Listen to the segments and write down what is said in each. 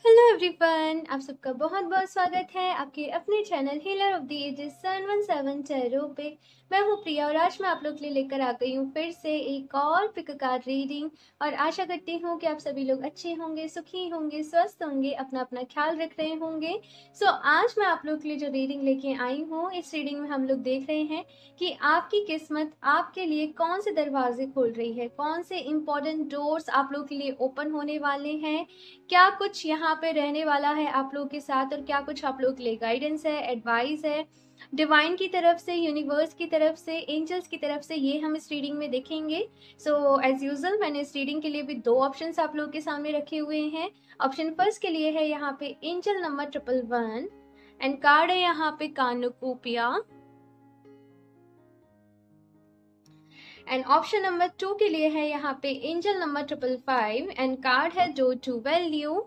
Hello everyone, आप सबका बहुत बहुत स्वागत है आपके अपने channel healer of the ages 717 tarot पे। मैं हूँ प्रिया और आज मैं आप लोग के लिए लेकर आ गई हूँ फिर से एक और पिक कार्ड रीडिंग। और आशा करती हूँ कि आप सभी लोग अच्छे होंगे, सुखी होंगे, स्वस्थ होंगे, अपना अपना ख्याल रख रहे होंगे। सो आज मैं आप लोग के लिए जो रीडिंग लेके आई हूँ, इस रीडिंग में हम लोग देख रहे हैं कि आपकी किस्मत आपके लिए कौन से दरवाजे खोल रही है, कौन से इंपॉर्टेंट डोर्स आप लोग के लिए ओपन होने वाले हैं, क्या कुछ यहाँ पे रहने वाला है आप लोगों के साथ और क्या कुछ आप लोग के लिए गाइडेंस है, एडवाइस है डिवाइन की तरफ से, यूनिवर्स की तरफ से, एंजल्स की तरफ से, ये हम इस रीडिंग में देखेंगे। सो एज यूजुअल मैंने इस रीडिंग के लिए भी दो ऑप्शंस आप लोगों के सामने रखे हुए हैं। ऑप्शन फर्स्ट के लिए है यहाँ पे एंजल नंबर 111 एंड कार्ड है यहाँ पे कानुकुपिया। एंड ऑप्शन नंबर 2 के लिए है यहाँ पे एंजल नंबर 555 एंड कार्ड है डोर टू वैल्यू।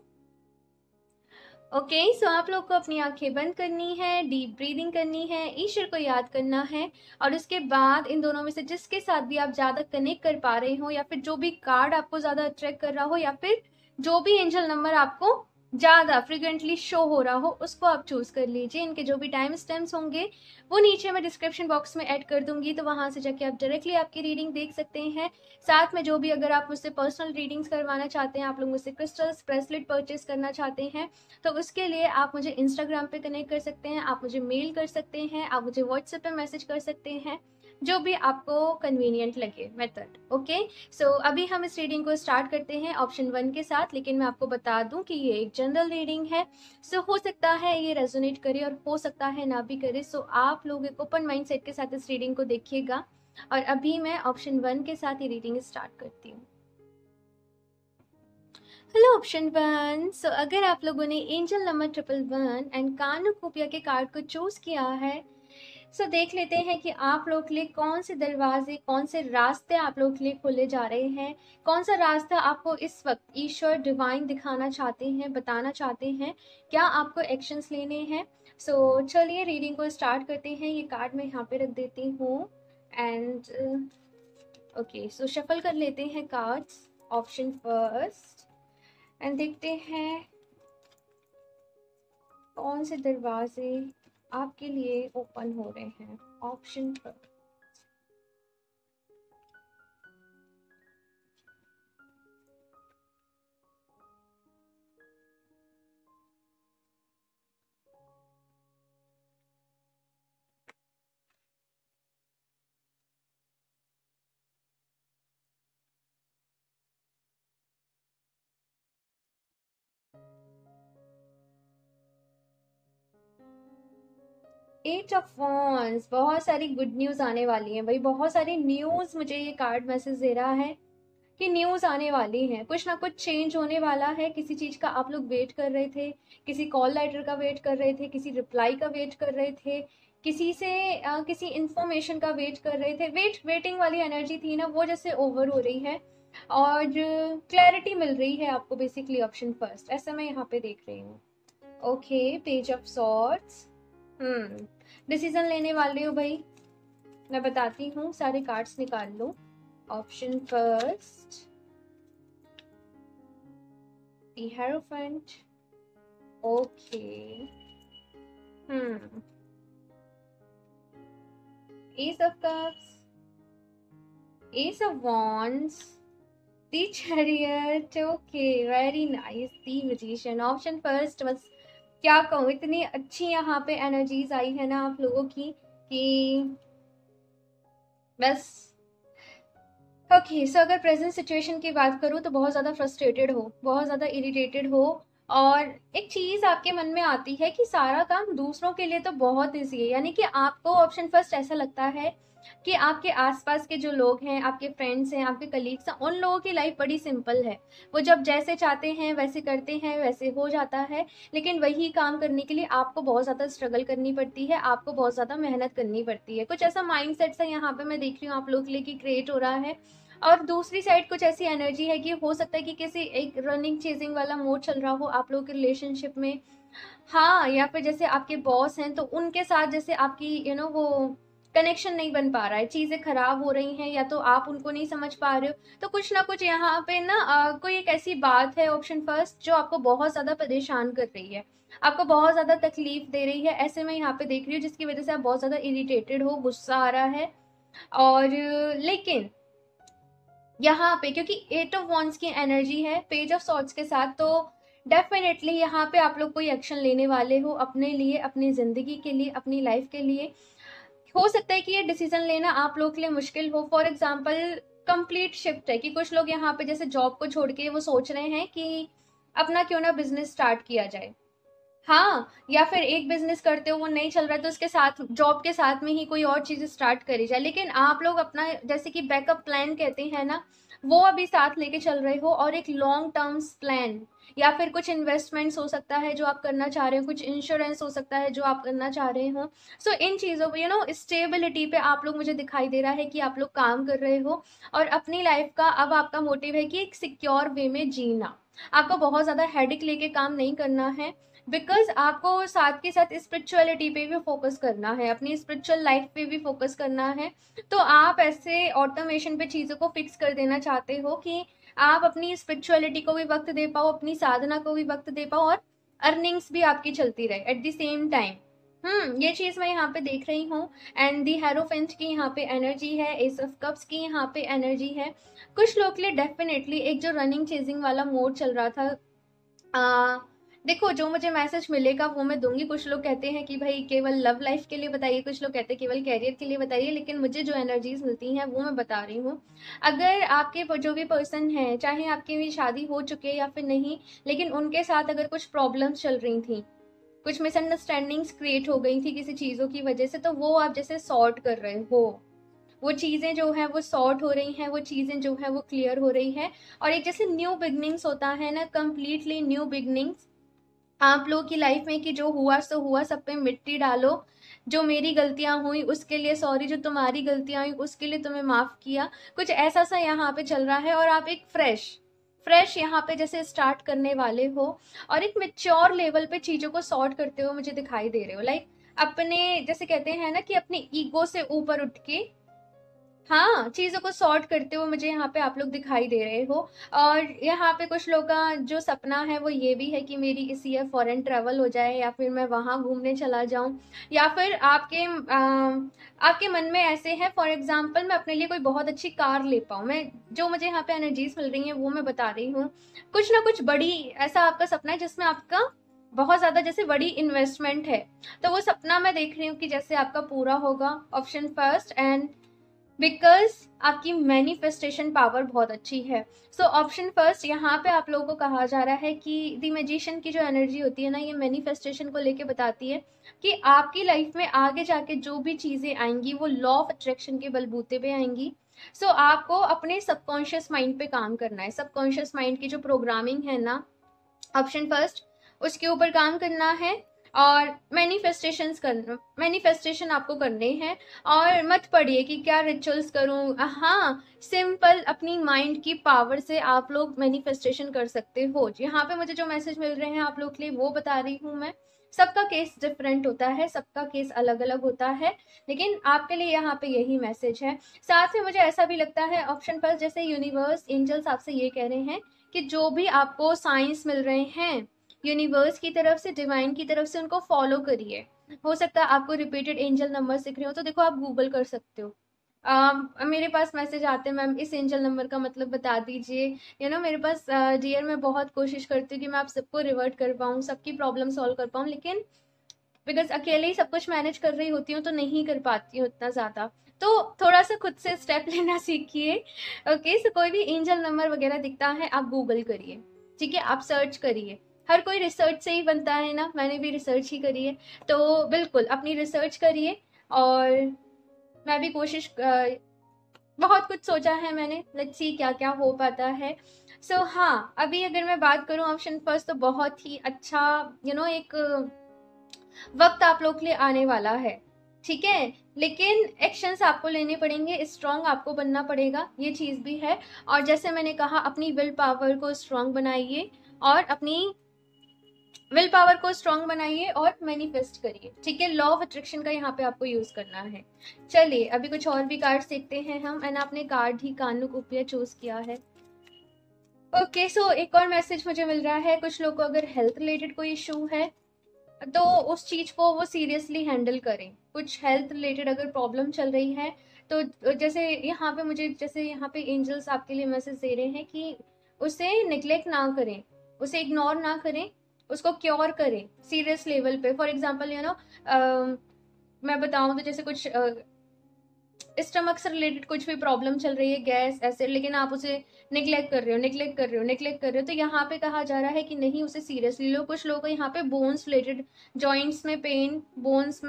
ओके, सो आप लोग को अपनी आंखें बंद करनी है, डीप ब्रीदिंग करनी है, ईश्वर को याद करना है और उसके बाद इन दोनों में से जिसके साथ भी आप ज्यादा कनेक्ट कर पा रहे हो या फिर जो भी कार्ड आपको ज्यादा अट्रैक्ट कर रहा हो या फिर जो भी एंजल नंबर आपको ज्यादा फ्रिक्वेंटली शो हो रहा हो उसको आप चूज कर लीजिए। इनके जो भी टाइम स्टैम्प्स होंगे वो नीचे मैं डिस्क्रिप्शन बॉक्स में ऐड कर दूंगी, तो वहां से जाके आप डायरेक्टली आपकी रीडिंग देख सकते हैं। साथ में जो भी अगर आप मुझसे पर्सनल रीडिंग्स करवाना चाहते हैं, आप लोग मुझसे क्रिस्टल्स ब्रेसलेट परचेज करना चाहते हैं, तो उसके लिए आप मुझे इंस्टाग्राम पे कनेक्ट कर सकते हैं, आप मुझे मेल कर सकते हैं, आप मुझे व्हाट्सएप पे मैसेज कर सकते हैं, जो भी आपको कन्वीनियंट लगे मेथड। ओके, सो अभी हम इस रीडिंग को स्टार्ट करते हैं ऑप्शन 1 के साथ, लेकिन मैं आपको बता दूं कि ये एक जनरल रीडिंग है। सो हो सकता है ये रेजोनेट करे और हो सकता है ना भी करे। सो आप लोग एक ओपन माइंड सेट के साथ इस रीडिंग को देखिएगा। और अभी मैं ऑप्शन 1 के साथ ये रीडिंग स्टार्ट करती हूँ। हेलो ऑप्शन 1, सो अगर आप लोगों ने एंजल नंबर 111 एंड कानुकुपिया के कार्ड को चूज किया है, सो देख लेते हैं कि आप लोग के लिए कौन से दरवाजे, कौन से रास्ते आप लोग के लिए खुले जा रहे हैं, कौन सा रास्ता आपको इस वक्त ईश्वर डिवाइन दिखाना चाहते हैं, बताना चाहते हैं, क्या आपको एक्शंस लेने हैं। सो चलिए रीडिंग को स्टार्ट करते हैं। ये कार्ड मैं यहाँ पे रख देती हूँ एंड ओके, सो शफल कर लेते हैं कार्ड्स ऑप्शन फर्स्ट एंड देखते हैं कौन से दरवाजे आपके लिए ओपन हो रहे हैं। ऑप्शन पर एट ऑफ वॉन्ड्स, बहुत सारी गुड न्यूज आने वाली है भाई, बहुत सारी न्यूज मुझे ये कार्ड मैसेज दे रहा है कि न्यूज आने वाली है, कुछ ना कुछ चेंज होने वाला है। किसी चीज का आप लोग वेट कर रहे थे, किसी कॉल लेटर का वेट कर रहे थे, किसी रिप्लाई का वेट कर रहे थे, किसी से किसी इंफॉर्मेशन का वेट कर रहे थे। वेटिंग वाली एनर्जी थी ना, वो जैसे ओवर हो रही है और क्लैरिटी मिल रही है आपको बेसिकली। ऑप्शन फर्स्ट ऐसा मैं यहाँ पे देख रही हूँ। Okay, page of swords. Decision लेने वाले हो भाई, मैं बताती हूँ, सारे कार्ड्स निकाल लो। Option first the hierophant. Okay, ace of cups, ace of wands, the chariot. Okay, very nice, the magician. Option first, बस क्या कहूँ, इतनी अच्छी यहाँ पे एनर्जीज आई है ना आप लोगों की कि बस। ओके, सो अगर प्रेजेंट सिचुएशन की बात करूँ तो बहुत ज़्यादा फ्रस्ट्रेटेड हो, बहुत ज़्यादा इरिटेटेड हो और एक चीज़ आपके मन में आती है कि सारा काम दूसरों के लिए तो बहुत ईजी है। यानी कि आपको ऑप्शन फर्स्ट ऐसा लगता है कि आपके आसपास के जो लोग हैं, आपके फ्रेंड्स हैं, आपके कलीग्स हैं, उन लोगों की लाइफ बड़ी सिंपल है। वो जब जैसे चाहते हैं वैसे करते हैं, वैसे हो जाता है। लेकिन वही काम करने के लिए आपको बहुत ज़्यादा स्ट्रगल करनी पड़ती है, आपको बहुत ज़्यादा मेहनत करनी पड़ती है। कुछ ऐसा माइंड सेट सा यहाँ पे मैं देख रही हूँ आप लोग के लिए कि क्रिएट हो रहा है। और दूसरी साइड कुछ ऐसी एनर्जी है कि हो सकता है कि किसी एक रनिंग चेजिंग वाला मोड चल रहा हो आप लोगों के रिलेशनशिप में। हाँ, या फिर जैसे आपके बॉस हैं तो उनके साथ जैसे आपकी वो कनेक्शन नहीं बन पा रहा है, चीज़ें खराब हो रही हैं, या तो आप उनको नहीं समझ पा रहे हो। तो कुछ ना कुछ यहाँ पे ना कोई एक ऐसी बात है, ऑप्शन फर्स्ट, जो आपको बहुत ज़्यादा परेशान कर रही है, आपको बहुत ज़्यादा तकलीफ दे रही है। ऐसे में यहाँ पे देख रही हूँ जिसकी वजह से आप बहुत ज़्यादा इरिटेटेड हो, गुस्सा आ रहा है। और लेकिन यहाँ पे क्योंकि एट ऑफ वॉन्ड्स की एनर्जी है पेज ऑफ सॉर्ड्स के साथ, तो डेफिनेटली यहाँ पे आप लोग कोई एक्शन लेने वाले हो अपने लिए, अपनी ज़िंदगी के लिए, अपनी लाइफ के लिए। हो सकता है कि ये डिसीजन लेना आप लोग के लिए मुश्किल हो। फॉर एग्जाम्पल कंप्लीट शिफ्ट है कि कुछ लोग यहाँ पे जैसे जॉब को छोड़ के वो सोच रहे हैं कि अपना क्यों ना बिजनेस स्टार्ट किया जाए। हाँ, या फिर एक बिजनेस करते हो वो नहीं चल रहा है तो उसके साथ जॉब के साथ में ही कोई और चीज स्टार्ट करी जाए। लेकिन आप लोग अपना जैसे कि बैकअप प्लान कहते हैं ना, वो अभी साथ लेके चल रहे हो, और एक लॉन्ग टर्म्स प्लान, या फिर कुछ इन्वेस्टमेंट्स हो सकता है जो आप करना चाह रहे हो, कुछ इंश्योरेंस हो सकता है जो आप करना चाह रहे हो। सो इन चीज़ों पे स्टेबिलिटी पे आप लोग, मुझे दिखाई दे रहा है कि आप लोग काम कर रहे हो। और अपनी लाइफ का अब आपका मोटिव है कि एक सिक्योर वे में जीना, आपको बहुत ज़्यादा हेडेक लेके काम नहीं करना है। बिकॉज आपको साथ के साथ स्पिरिचुअलिटी पे भी फोकस करना है, अपनी स्पिरिचुअल लाइफ पे भी फोकस करना है। तो आप ऐसे ऑटोमेशन पे चीज़ों को फिक्स कर देना चाहते हो कि आप अपनी स्पिरिचुअलिटी को भी वक्त दे पाओ, अपनी साधना को भी वक्त दे पाओ, और अर्निंग्स भी आपकी चलती रहे एट द सेम टाइम। ये चीज मैं यहाँ पे देख रही हूँ। एंड दी हेरोफेंट की यहाँ पे एनर्जी है, एस ऑफ कप्स की यहाँ पे एनर्जी है। कुछ लोग के लिए डेफिनेटली एक जो रनिंग चेजिंग वाला मोड चल रहा था, देखो जो मुझे मैसेज मिलेगा वो मैं दूंगी। कुछ लोग कहते हैं कि भाई केवल लव लाइफ के लिए बताइए, कुछ लोग कहते हैं केवल कैरियर के लिए बताइए, लेकिन मुझे जो एनर्जीज मिलती हैं वो मैं बता रही हूँ। अगर आपके जो भी पर्सन है, चाहे आपकी भी शादी हो चुकी है या फिर नहीं, लेकिन उनके साथ अगर कुछ प्रॉब्लम्स चल रही थी, कुछ मिसअंडरस्टैंडिंग्स क्रिएट हो गई थी किसी चीज़ों की वजह से, तो वो आप जैसे सॉर्ट कर रहे हो, वो चीज़ें जो है वो सॉर्ट हो रही हैं, वो चीज़ें जो है वो क्लियर हो रही है। और एक जैसे न्यू बिगनिंग्स होता है ना, कंप्लीटली न्यू बिगनिंग्स आप लोगों की लाइफ में, कि जो हुआ सो हुआ, सब पे मिट्टी डालो। जो मेरी गलतियां हुई उसके लिए सॉरी, जो तुम्हारी गलतियां हुई उसके लिए तुम्हें माफ किया, कुछ ऐसा सा यहाँ पे चल रहा है। और आप एक फ्रेश फ्रेश यहाँ पे जैसे स्टार्ट करने वाले हो, और एक मेच्योर लेवल पे चीजों को सॉर्ट करते हुए मुझे दिखाई दे रहे हो। लाइक अपने जैसे कहते हैं ना कि अपने ईगो से ऊपर उठ के, हाँ, चीज़ों को सॉर्ट करते हुए मुझे यहाँ पे आप लोग दिखाई दे रहे हो। और यहाँ पे कुछ लोगों का जो सपना है वो ये भी है कि मेरी इस ईयर फॉरेन ट्रैवल हो जाए, या फिर मैं वहाँ घूमने चला जाऊँ, या फिर आपके मन में ऐसे है, फॉर एग्जाम्पल मैं अपने लिए कोई बहुत अच्छी कार ले पाऊँ। मैं जो मुझे यहाँ पे एनर्जीज मिल रही हैं वो मैं बता रही हूँ। कुछ ना कुछ बड़ी ऐसा आपका सपना है जिसमें आपका बहुत ज्यादा जैसे बड़ी इन्वेस्टमेंट है, तो वो सपना मैं देख रही हूँ कि जैसे आपका पूरा होगा, ऑप्शन फर्स्ट। एंड बिकॉज आपकी मैनिफेस्टेशन पावर बहुत अच्छी है। सो ऑप्शन फर्स्ट, यहाँ पे आप लोगों को कहा जा रहा है कि द मैजिशियन की जो एनर्जी होती है ना, ये मैनिफेस्टेशन को लेके बताती है कि आपकी लाइफ में आगे जाके जो भी चीज़ें आएंगी वो लॉ ऑफ अट्रैक्शन के बलबूते पे आएंगी। सो आपको अपने सबकॉन्शियस माइंड पे काम करना है। सबकॉन्शियस माइंड की जो प्रोग्रामिंग है ना, ऑप्शन फर्स्ट, उसके ऊपर काम करना है। और मैनिफेस्टेशन आपको करने हैं। और मत पढ़िए कि क्या रिचुअल्स करूं, हाँ, सिंपल अपनी माइंड की पावर से आप लोग मैनिफेस्टेशन कर सकते हो। यहाँ पे मुझे जो मैसेज मिल रहे हैं आप लोग के लिए वो बता रही हूँ मैं। सबका केस डिफरेंट होता है, सबका केस अलग अलग होता है, लेकिन आपके लिए यहाँ पे यही मैसेज है। साथ में मुझे ऐसा भी लगता है ऑप्शन पर, जैसे यूनिवर्स एंजल्स आपसे ये कह रहे हैं कि जो भी आपको साइंस मिल रहे हैं यूनिवर्स की तरफ से, डिवाइन की तरफ से, उनको फॉलो करिए। हो सकता है आपको रिपीटेड एंजल नंबर दिख रहे हो, तो देखो आप गूगल कर सकते हो। मेरे पास मैसेज आते हैं, मैम इस एंजल नंबर का मतलब बता दीजिए। मेरे पास डियर, मैं बहुत कोशिश करती हूँ कि मैं आप सबको रिवर्ट कर पाऊँ, सबकी प्रॉब्लम सॉल्व कर पाऊँ, लेकिन बिकॉज अकेले ही सब कुछ मैनेज कर रही होती हूँ तो नहीं कर पाती हूँ इतना ज़्यादा। तो थोड़ा सा खुद से स्टेप लेना सीखिए। ओके, सो कोई भी एंजल नंबर वगैरह दिखता है आप गूगल करिए, ठीक है, आप सर्च करिए। हर कोई रिसर्च से ही बनता है ना, मैंने भी रिसर्च ही करी है। तो बिल्कुल अपनी रिसर्च करिए। और मैं भी कोशिश बहुत कुछ सोचा है मैंने, लेट्स सी क्या क्या हो पाता है। सो हाँ, अभी अगर मैं बात करूँ ऑप्शन फर्स्ट, तो बहुत ही अच्छा एक वक्त आप लोग के लिए आने वाला है, ठीक है। लेकिन एक्शंस आपको लेने पड़ेंगे, स्ट्रांग आपको बनना पड़ेगा, ये चीज़ भी है। और जैसे मैंने कहा, अपनी विल पावर को स्ट्रांग बनाइए, और अपनी विल पावर को स्ट्रांग बनाइए और मैनिफेस्ट करिए, ठीक है। लॉ ऑफ अट्रैक्शन का यहाँ पे आपको यूज करना है। चलिए अभी कुछ और भी कार्ड्स देखते हैं हम, एंड आपने कार्ड ही कानुकुपिया चूज किया है। ओके सो एक और मैसेज मुझे मिल रहा है, कुछ लोग को अगर हेल्थ रिलेटेड कोई इशू है तो उस चीज को वो सीरियसली हैंडल करें। कुछ हेल्थ रिलेटेड अगर प्रॉब्लम चल रही है तो जैसे यहाँ पे मुझे, जैसे यहाँ पे एंजल्स आपके लिए मैसेज दे रहे हैं कि उसे निग्लेक्ट ना करें, उसे इग्नोर ना करें, उसको क्योर करें सीरियस लेवल पे। फॉर एग्जाम्पल मैं बताऊं तो जैसे कुछ स्टमक से रिलेटेड कुछ भी प्रॉब्लम चल रही है, गैस ऐसे, लेकिन आप उसे निग्लेक्ट कर रहे हो, निग्लेक्ट कर रहे हो, निग्लेक्ट कर रहे हो, तो यहाँ पे कहा जा रहा है कि नहीं, उसे सीरियसली लो। कुछ लोग यहाँ पे बोन्स रिलेटेड, जॉइंट्स में पेन, बोन्स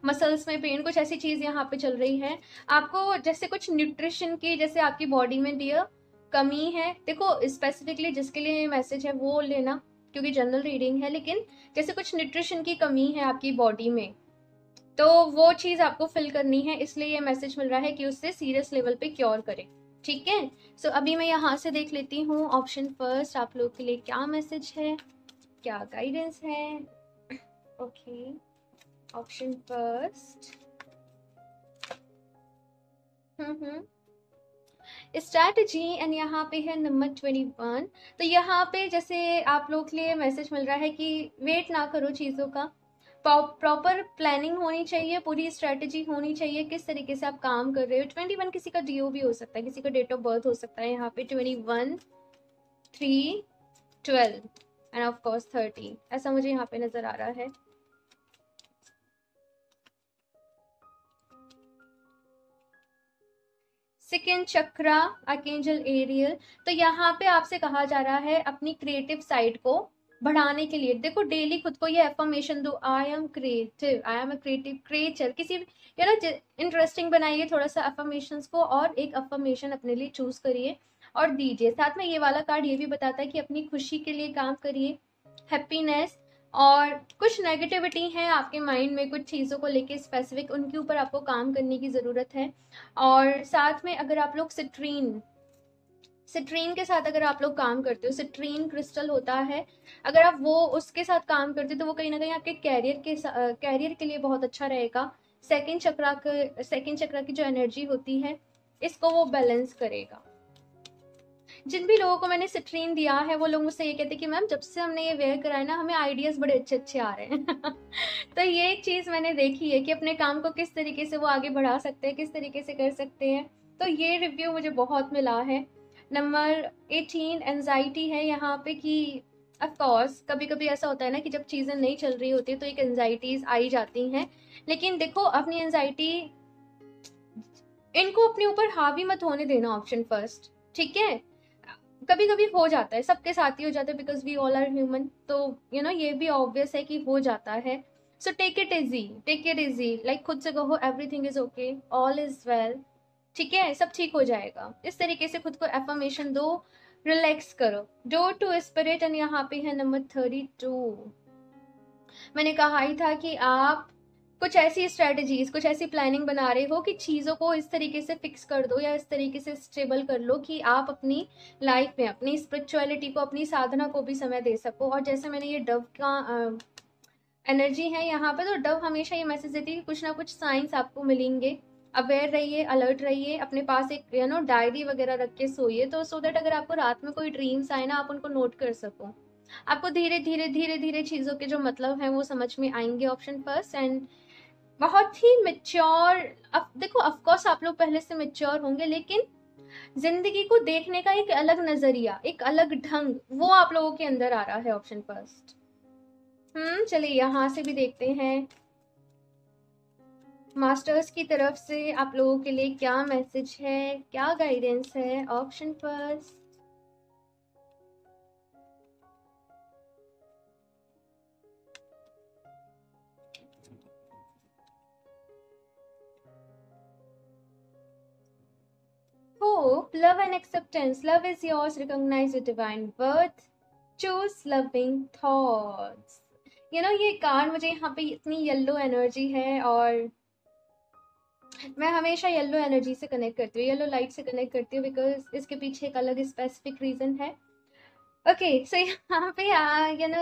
मसल्स में पेन, कुछ ऐसी चीज यहाँ पे चल रही है। आपको जैसे कुछ न्यूट्रिशन की, जैसे आपकी बॉडी में डियर कमी है, देखो स्पेसिफिकली जिसके लिए ये मैसेज है वो लेना क्योंकि जनरल रीडिंग है, लेकिन जैसे कुछ न्यूट्रिशन की कमी है आपकी बॉडी में तो वो चीज आपको फिल करनी है, इसलिए ये मैसेज मिल रहा है कि उससे सीरियस लेवल पे क्योर करें, ठीक है। सो अभी मैं यहाँ से देख लेती हूँ ऑप्शन फर्स्ट आप लोग के लिए क्या मैसेज है, क्या गाइडेंस है। Okay option first, strategy, and यहाँ पे है नंबर 21। तो यहाँ पे जैसे आप लोग के लिए मैसेज मिल रहा है कि वेट ना करो चीज़ों का, प्रॉपर प्लानिंग होनी चाहिए, पूरी स्ट्रेटेजी होनी चाहिए किस तरीके से आप काम कर रहे हो। 21 किसी का डीओ भी हो सकता है, किसी का डेट ऑफ बर्थ हो सकता है। यहाँ पे 21, 3, 12 एंड ऑफ कोर्स 30, ऐसा मुझे यहाँ पे नजर आ रहा है। सेकेंड चक्रा, आर्कएंजल एरियल। तो यहाँ पे आपसे कहा जा रहा है अपनी क्रिएटिव साइड को बढ़ाने के लिए, देखो डेली खुद को ये एफर्मेशन दो, I am creative, I am a creative creature, किसी इंटरेस्टिंग बनाइए थोड़ा सा अफर्मेशंस को, और एक अफर्मेशन अपने लिए चूज करिए और दीजिए। साथ में ये वाला कार्ड ये भी बताता है कि अपनी खुशी के लिए काम करिए, हैप्पीनेस, और कुछ नेगेटिविटी है आपके माइंड में कुछ चीज़ों को लेके स्पेसिफिक, उनके ऊपर आपको काम करने की ज़रूरत है। और साथ में अगर आप लोग सिट्रीन के साथ अगर आप लोग काम करते हो, सिट्रीन क्रिस्टल होता है, अगर आप वो उसके साथ काम करते हो तो वो कहीं ना कहीं आपके कैरियर के लिए बहुत अच्छा रहेगा। सेकंड चक्रा की जो एनर्जी होती है इसको वो बैलेंस करेगा। जिन भी लोगों को मैंने सिट्रीन दिया है वो लोग मुझसे ये कहते हैं कि मैम जब से हमने ये वेयर करा है ना, हमें आइडियाज बड़े अच्छे अच्छे आ रहे हैं तो ये एक चीज मैंने देखी है कि अपने काम को किस तरीके से वो आगे बढ़ा सकते हैं, किस तरीके से कर सकते हैं। तो ये रिव्यू मुझे बहुत मिला है। नंबर 18 एंजाइटी है यहाँ पे कि ऑफकोर्स कभी कभी ऐसा होता है ना कि जब चीजें नहीं चल रही होती तो एक एंजाइटीज आई जाती हैं, लेकिन देखो अपनी एंजाइटी, इनको अपने ऊपर हावी मत होने देना, ऑप्शन फर्स्ट, ठीक है। कभी कभी हो जाता है, सबके साथ ही हो जाता है, because we all are human, तो ये भी ऑब्वियस है कि हो जाता है। So take it easy, take it easy, like खुद से कहो everything is okay, all is well, ठीक है, सब ठीक हो जाएगा। इस तरीके से खुद को एफर्मेशन दो, रिलैक्स करो। डोर टू स्पिरिट, एंड यहाँ पे है नंबर 32। मैंने कहा ही था कि आप कुछ ऐसी स्ट्रेटजीज, कुछ ऐसी प्लानिंग बना रहे हो कि चीज़ों को इस तरीके से फिक्स कर दो या इस तरीके से स्टेबल कर लो कि आप अपनी लाइफ में अपनी स्पिरिचुअलिटी को, अपनी साधना को भी समय दे सको। और जैसे मैंने ये डव का एनर्जी है यहाँ पे, तो डव हमेशा ये मैसेज देती है कि कुछ ना कुछ साइंस आपको मिलेंगे। अवेयर रहिए, अलर्ट रहिए, अपने पास एक डायरी वगैरह रख के सोइए, तो सो दैट अगर आपको रात में कोई ड्रीम्स आए ना, आप उनको नोट कर सको। आपको धीरे धीरे धीरे धीरे चीज़ों के जो मतलब हैं वो समझ में आएंगे, ऑप्शन फर्स्ट। एंड बहुत ही मेच्योर, अब देखो ऑफकोर्स आप लोग पहले से मेच्योर होंगे, लेकिन जिंदगी को देखने का एक अलग नजरिया, एक अलग ढंग, वो आप लोगों के अंदर आ रहा है, ऑप्शन फर्स्ट। चलिए यहाँ से भी देखते हैं मास्टर्स की तरफ से आप लोगों के लिए क्या मैसेज है, क्या गाइडेंस है, option first. Hope, love and acceptance. Love is yours. Recognize your divine worth. Choose loving thoughts. ये कार्ड मुझे यहाँ पे इतनी येलो एनर्जी है, और मैं हमेशा येलो एनर्जी से कनेक्ट करती हूँ, येलो लाइट से कनेक्ट करती हूँ, बिकॉज इसके पीछे एक अलग स्पेसिफिक रीजन है। ओके सो यहाँ पे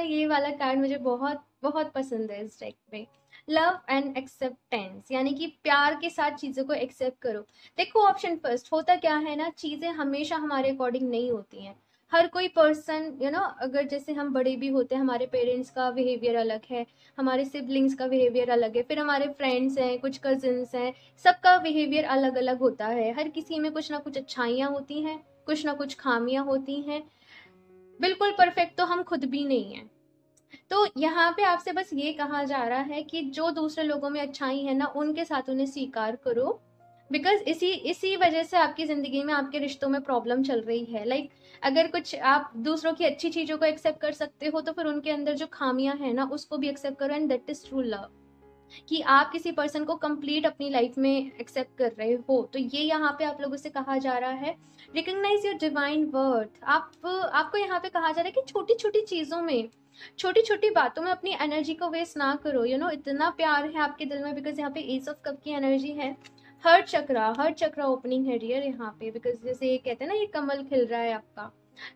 ये वाला कार्ड मुझे बहुत बहुत पसंद है इस डेक में। लव एंड एक्सेप्टेंस, यानी कि प्यार के साथ चीज़ों को एक्सेप्ट करो। देखो ऑप्शन फर्स्ट, होता क्या है ना, चीज़ें हमेशा हमारे अकॉर्डिंग नहीं होती हैं। हर कोई पर्सन अगर जैसे हम बड़े भी होते हैं, हमारे पेरेंट्स का बिहेवियर अलग है, हमारे सिबलिंग्स का बिहेवियर अलग है, फिर हमारे फ्रेंड्स हैं, कुछ कजिन्स हैं, सबका बिहेवियर अलग अलग होता है। हर किसी में कुछ ना कुछ अच्छाइयाँ होती हैं, कुछ ना कुछ खामियां होती हैं। बिल्कुल परफेक्ट तो हम खुद भी नहीं हैं। तो यहाँ पे आपसे बस ये कहा जा रहा है कि जो दूसरे लोगों में अच्छाई है ना, उनके साथ उन्हें स्वीकार करो। बिकॉज इसी इसी वजह से आपकी जिंदगी में, आपके रिश्तों में प्रॉब्लम चल रही है। लाइक अगर कुछ आप दूसरों की अच्छी चीजों को एक्सेप्ट कर सकते हो, तो फिर उनके अंदर जो खामियां हैं ना, उसको भी एक्सेप्ट करो। And that is true love, कि आप किसी पर्सन को कंप्लीट अपनी लाइफ में एक्सेप्ट कर रहे हो। तो ये यहाँ पे आप लोगों से कहा जा रहा है, रिकग्नाइज योर डिवाइन वर्थ। आपको यहाँ पे कहा जा रहा है कि छोटी छोटी चीजों में, छोटी छोटी बातों में अपनी एनर्जी को वेस्ट ना करो। इतना प्यार है आपके दिल में, बिकॉज यहाँ पे एस ऑफ कप की एनर्जी है। हर चक्रा ओपनिंग है डियर यहाँ पे, बिकॉज जैसे ये कहते हैं ना, ये कमल खिल रहा है आपका।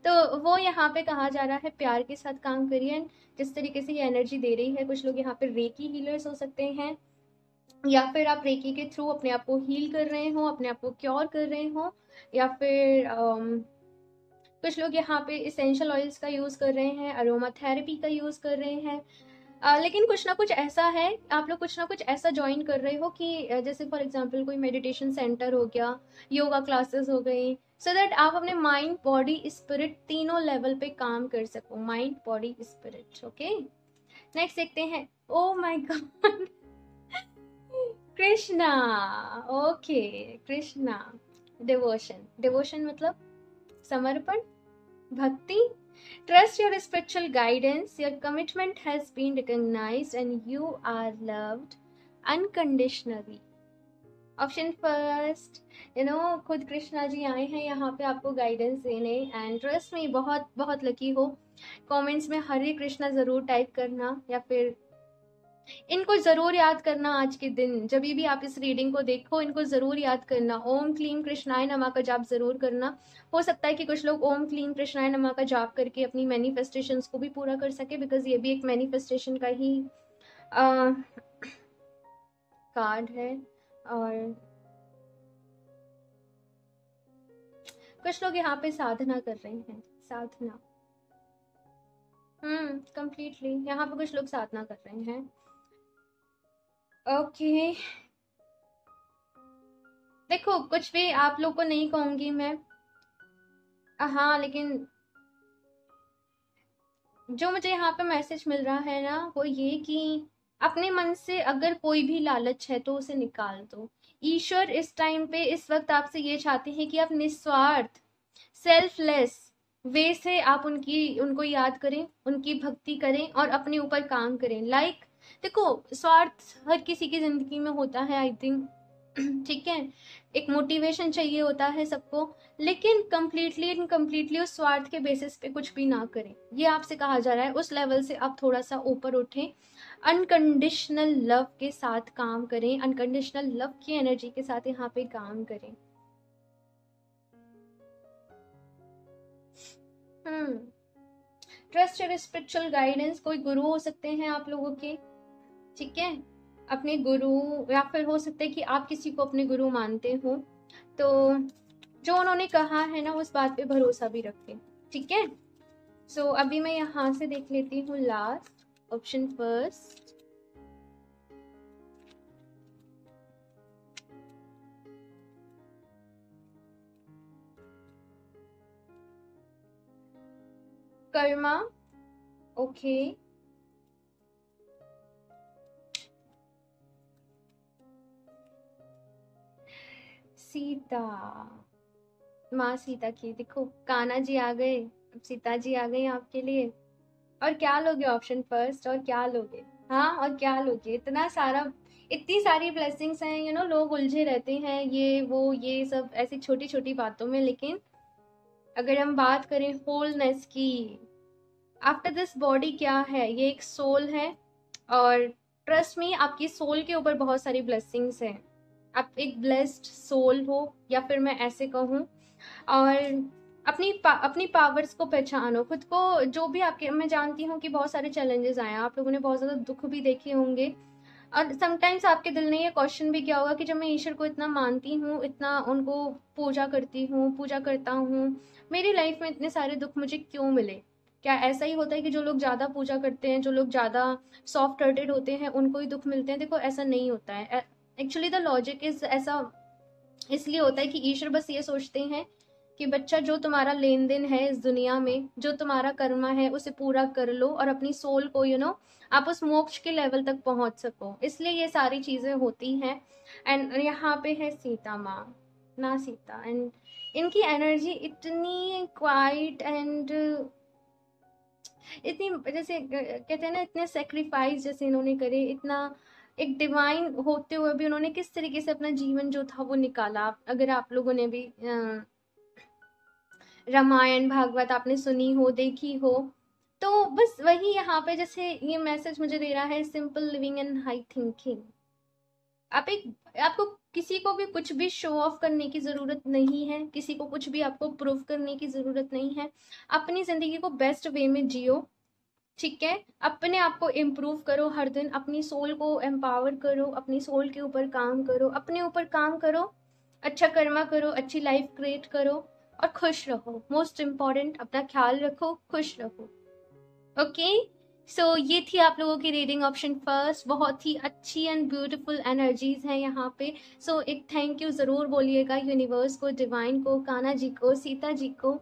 तो वो यहाँ पे कहा जा रहा है, प्यार के साथ काम करिए। जिस तरीके से ये एनर्जी दे रही है, कुछ लोग यहाँ पे रेकी हीलर्स हो सकते हैं, या फिर आप रेकी के थ्रू अपने आप को हील कर रहे हो, अपने आप को क्योर कर रहे हो, या फिर कुछ लोग यहाँ पे इसेंशियल ऑयल्स का यूज कर रहे हैं, अरोमा थेरेपी का यूज कर रहे हैं। लेकिन कुछ ना कुछ ऐसा है, आप लोग कुछ ना कुछ ऐसा ज्वाइन कर रहे हो कि जैसे फॉर एग्जांपल कोई मेडिटेशन सेंटर हो गया, योगा क्लासेस हो गई, सो दैट आप अपने माइंड बॉडी स्पिरिट तीनों लेवल पे काम कर सको। Mind body spirit, okay. Next देखते हैं। Oh my God, Krishna. Okay, Krishna. Devotion, devotion मतलब समर्पण, भक्ति। Trust your spiritual guidance. Your commitment has been recognized and you are loved unconditionally. Option first, खुद कृष्णा जी आए हैं यहाँ पे आपको गाइडेंस देने। एंड ट्रस्ट में बहुत बहुत लकी हो। कमेंट्स में हरे कृष्णा जरूर टाइप करना, या फिर इनको जरूर याद करना। आज के दिन जब भी आप इस रीडिंग को देखो, इनको जरूर याद करना। ओम क्लीम कृष्णाय नमः का जाप जरूर करना। हो सकता है कि कुछ लोग ओम क्लीम कृष्णाय नमः का जाप करके अपनी मैनिफेस्टेशंस को भी पूरा कर सके, बिकॉज ये भी एक मैनिफेस्टेशन का ही कार्ड है। और कुछ लोग यहाँ पे साधना कर रहे हैं, साधना। कंप्लीटली यहाँ पे कुछ लोग साधना कर रहे हैं। ओके देखो, कुछ भी आप लोग को नहीं कहूंगी मैं, हाँ, लेकिन जो मुझे यहाँ पे मैसेज मिल रहा है ना, वो ये कि अपने मन से अगर कोई भी लालच है तो उसे निकाल दो। ईश्वर इस टाइम पे, इस वक्त आपसे ये चाहते हैं कि आप निस्वार्थ, सेल्फलेस वे से आप उनको याद करें, उनकी भक्ति करें और अपने ऊपर काम करें। लाइक देखो, स्वार्थ हर किसी की जिंदगी में होता है, आई थिंक, ठीक है। एक मोटिवेशन चाहिए होता है सबको, लेकिन कंप्लीटली इनकम्प्लीटली उस स्वार्थ के बेसिस पे कुछ भी ना करें। ये आपसे कहा जा रहा है, उस लेवल से आप थोड़ा सा ऊपर उठें, अनकंडीशनल लव के साथ काम करें, अनकंडीशनल लव की एनर्जी के साथ यहाँ पे काम करें। Trust your spiritual guidance. कोई गुरु हो सकते हैं आप लोगों के, ठीक है, अपने गुरु, या फिर हो सकता है कि आप किसी को अपने गुरु मानते हो, तो जो उन्होंने कहा है ना, उस बात पे भरोसा भी रखें, ठीक है। सो अभी मैं यहाँ से देख लेती हूँ last option first. Karma, okay. Sita, माँ सीता की, देखो कान्हा जी आ गए, अब सीता जी आ गई आपके लिए। और क्या लोगे ऑप्शन फर्स्ट, और क्या लोगे, हाँ, और क्या लोगे? इतना सारा, इतनी सारी ब्लेसिंग्स हैं, लोग उलझे रहते हैं ये वो ये सब ऐसी छोटी छोटी बातों में, लेकिन अगर हम बात करें होलनेस की, आफ्टर दिस बॉडी क्या है, ये एक सोल है। और ट्रस्ट मी, आपकी सोल के ऊपर बहुत सारी ब्लेसिंग्स हैं। आप एक ब्लेस्ड सोल हो, या फिर मैं ऐसे कहूँ। और अपनी पावर्स को पहचानो, खुद को, जो भी आपके, मैं जानती हूँ कि बहुत सारे चैलेंजेस आए हैं, आप लोगों ने बहुत ज़्यादा दुख भी देखे होंगे, और समटाइम्स आपके दिल ने ये क्वेश्चन भी किया होगा कि जब मैं ईश्वर को इतना मानती हूँ, इतना उनको पूजा करती हूँ, पूजा करता हूँ, मेरी लाइफ में इतने सारे दुख मुझे क्यों मिले? क्या ऐसा ही होता है कि जो लोग ज़्यादा पूजा करते हैं, जो लोग ज़्यादा सॉफ्ट हार्टेड होते हैं, उनको ही दुख मिलते हैं? देखो, ऐसा नहीं होता है। एक्चुअली द लॉजिक इज ऐसा इसलिए होता है कि ईश्वर बस ये सोचते हैं कि बच्चा, जो तुम्हारा लेन देन है इस दुनिया में, जो तुम्हारा कर्मा है, उसे पूरा कर लो और अपनी सोल को आप उस मोक्ष के लेवल तक पहुंच सको, इसलिए ये सारी चीजें होती हैं। एंड यहाँ पे है सीता माँ, ना सीता, एंड इनकी एनर्जी इतनी क्वाइट एंड इतनी, जैसे कहते हैं ना, इतने सेक्रीफाइस जैसे इन्होंने करे, इतना एक डिवाइन होते हुए भी उन्होंने किस तरीके से अपना जीवन जो था वो निकाला। अगर आप लोगों ने भी रामायण भागवत आपने सुनी हो, देखी हो, तो बस वही यहाँ पे जैसे ये मैसेज मुझे दे रहा है, simple living and high thinking. आपको किसी को भी कुछ भी शो ऑफ करने की जरूरत नहीं है, किसी को कुछ भी आपको प्रूव करने की जरूरत नहीं है। अपनी जिंदगी को बेस्ट वे में जियो, ठीक है? अपने आप को इम्प्रूव करो, हर दिन अपनी सोल को एम्पावर करो, अपनी सोल के ऊपर काम करो, अपने ऊपर काम करो, अच्छा कर्मा करो, अच्छी लाइफ क्रिएट करो, और खुश रहो। मोस्ट इम्पॉर्टेंट, अपना ख्याल रखो, खुश रहो। ओके, सो ये थी आप लोगों की रीडिंग ऑप्शन फर्स्ट। बहुत ही अच्छी एंड ब्यूटीफुल एनर्जीज हैं यहाँ पे। सो एक थैंक यू जरूर बोलिएगा यूनिवर्स को, डिवाइन को, कान्हा जी को, सीता जी को,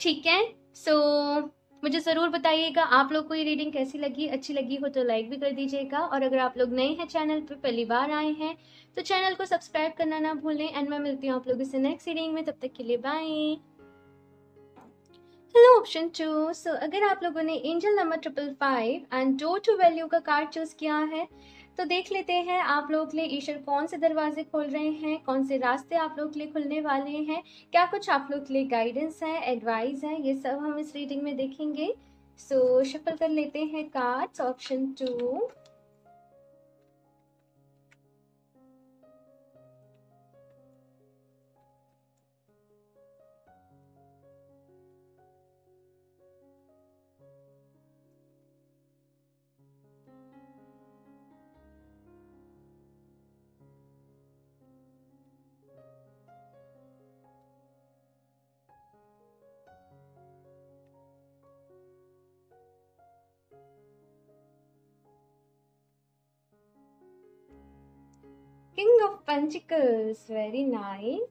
ठीक है? सो मुझे ज़रूर बताइएगा आप लोग को ये रीडिंग कैसी लगी। अच्छी लगी हो तो लाइक भी कर दीजिएगा, और अगर आप लोग नए हैं चैनल पर, पहली बार आए हैं, तो चैनल को सब्सक्राइब करना ना भूलें। एंड मैं मिलती हूँ आप लोगों से नेक्स्ट रीडिंग में, तब तक के लिए बाय। Hello option 2। सो अगर आप लोगों ने angel number 555 and door two value का कार्ड चूज किया है, तो देख लेते हैं आप लोग के लिए ईश्वर कौन से दरवाजे खोल रहे हैं, कौन से रास्ते आप लोग के लिए खुलने वाले हैं, क्या कुछ आप लोग के लिए गाइडेंस है, एडवाइस है, ये सब हम इस रीडिंग में देखेंगे। सो शफल कर लेते हैं cards. Option 2, king of pentacles, very nice.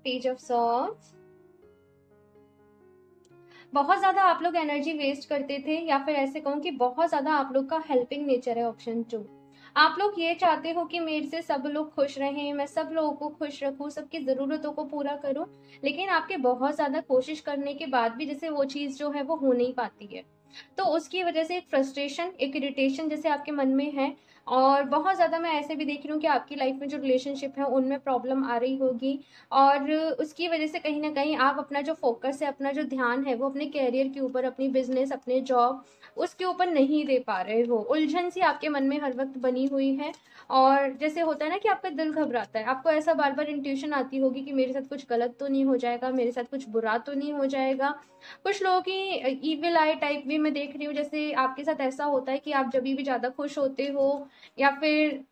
Page of swords, बहुत ज्यादा आप लोग एनर्जी वेस्ट करते थे, या फिर ऐसे कहूँ कि बहुत ज्यादा आप लोग का हेल्पिंग नेचर है। ऑप्शन 2, आप लोग ये चाहते हो कि मेरे से सब लोग खुश रहें, मैं सब लोगों को खुश रखूं, सबकी जरूरतों को पूरा करूं, लेकिन आपके बहुत ज्यादा कोशिश करने के बाद भी जैसे वो चीज जो है वो हो नहीं पाती है, तो उसकी वजह से एक फ्रस्ट्रेशन, एक इरिटेशन जैसे आपके मन में है। और बहुत ज़्यादा मैं ऐसे भी देख रही हूँ कि आपकी लाइफ में जो रिलेशनशिप है उनमें प्रॉब्लम आ रही होगी, और उसकी वजह से कहीं ना कहीं आप अपना जो फोकस है, अपना जो ध्यान है, वो अपने कैरियर के ऊपर, अपनी बिजनेस, अपने जॉब, उसके ऊपर नहीं दे पा रहे हो। उलझन सी आपके मन में हर वक्त बनी हुई है, और जैसे होता है ना कि आपका दिल घबराता है, आपको ऐसा बार बार इंट्यूशन आती होगी कि मेरे साथ कुछ गलत तो नहीं हो जाएगा, मेरे साथ कुछ बुरा तो नहीं हो जाएगा। कुछ लोगों की इविल आई टाइप भी मैं देख रही हूँ, जैसे आपके साथ ऐसा होता है कि आप जब भी ज़्यादा खुश होते हो, या फिर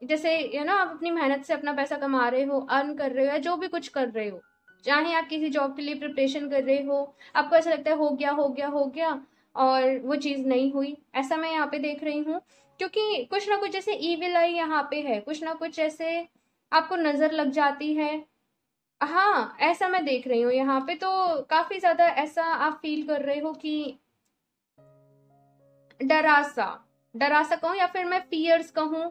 जैसे आप अपनी मेहनत से अपना पैसा कमा रहे हो, अर्न कर रहे हो, या जो भी कुछ कर रहे हो, चाहे आप किसी जॉब के लिए प्रिपरेशन कर रहे हो, आपको ऐसा लगता है हो गया हो गया हो गया, और वो चीज़ नहीं हुई। ऐसा मैं यहाँ पे देख रही हूँ, क्योंकि कुछ ना कुछ जैसे ईविल आई यहाँ पे है, कुछ ना कुछ ऐसे आपको नजर लग जाती है। हाँ, ऐसा मैं देख रही हूँ यहाँ पे, तो काफी ज्यादा ऐसा आप फील कर रहे हो कि डरा सा, डरा सा कहूँ, या फिर मैं फियर्स कहूँ,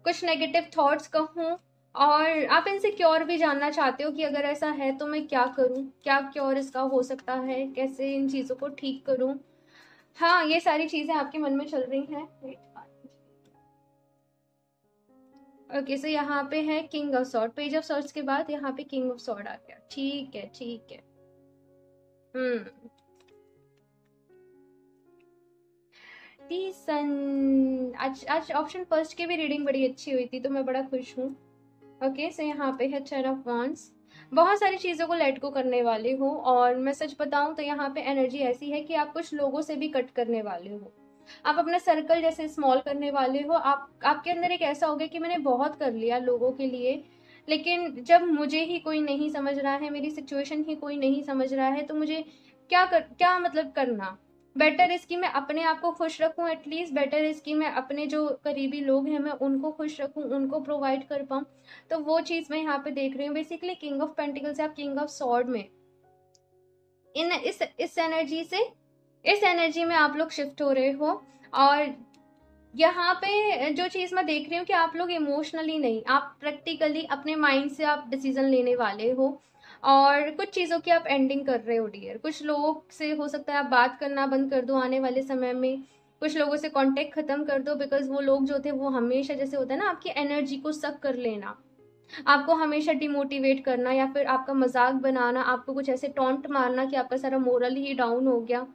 कुछ नेगेटिव थॉट्स कहूँ, और आप इनसे क्योर भी जानना चाहते हो कि अगर ऐसा है तो मैं क्या करूँ, क्या क्योर इसका हो सकता है, कैसे इन चीज़ों को ठीक करूँ। हाँ, ये सारी चीज़ें आपके मन में चल रही हैं। ओके, सो यहाँ पे है king of sword, page of swords के बाद यहाँ पे किंग ऑफ सॉर्ड आ गया। ठीक है, ठीक है। हम्म, सन, आज आज ऑप्शन फर्स्ट की भी रीडिंग बड़ी अच्छी हुई थी, तो मैं बड़ा खुश हूँ। ओके, सो यहाँ पे है 10 ऑफ वॉन्ड्स। बहुत सारी चीज़ों को लेट गो करने वाले हो। और मैं सच बताऊं तो यहाँ पे एनर्जी ऐसी है कि आप कुछ लोगों से भी कट करने वाले हो, आप अपना सर्कल जैसे स्मॉल करने वाले हो। आपके अंदर एक ऐसा हो गया कि मैंने बहुत कर लिया लोगों के लिए, लेकिन जब मुझे ही कोई नहीं समझ रहा है, मेरी सिचुएशन ही कोई नहीं समझ रहा है, तो मुझे क्या मतलब करना। बेटर इसकी मैं अपने आप को खुश रखूं, एटलीस्ट बेटर इसकी मैं अपने जो करीबी लोग हैं मैं उनको खुश रखूं, उनको प्रोवाइड कर पाऊं। तो वो चीज मैं यहाँ पे देख रही हूँ। बेसिकली किंग ऑफ पेंटिकल से आप किंग ऑफ सॉर्ड में इन इस एनर्जी से इस एनर्जी में आप लोग शिफ्ट हो रहे हो। और यहाँ पे जो चीज मैं देख रही हूँ कि आप लोग इमोशनली नहीं, आप प्रैक्टिकली अपने माइंड से आप डिसीजन लेने वाले हो। और कुछ चीजों की आप एंडिंग कर रहे हो डियर। कुछ लोगों से हो सकता है आप बात करना बंद कर दो आने वाले समय में, कुछ लोगों से कांटेक्ट खत्म कर दो, बिकॉज वो लोग जो थे वो हमेशा जैसे होता है ना आपकी एनर्जी को सक कर लेना, आपको हमेशा डिमोटिवेट करना, या फिर आपका मजाक बनाना, आपको कुछ ऐसे टॉन्ट मारना कि आपका सारा मोरल ही डाउन हो गया।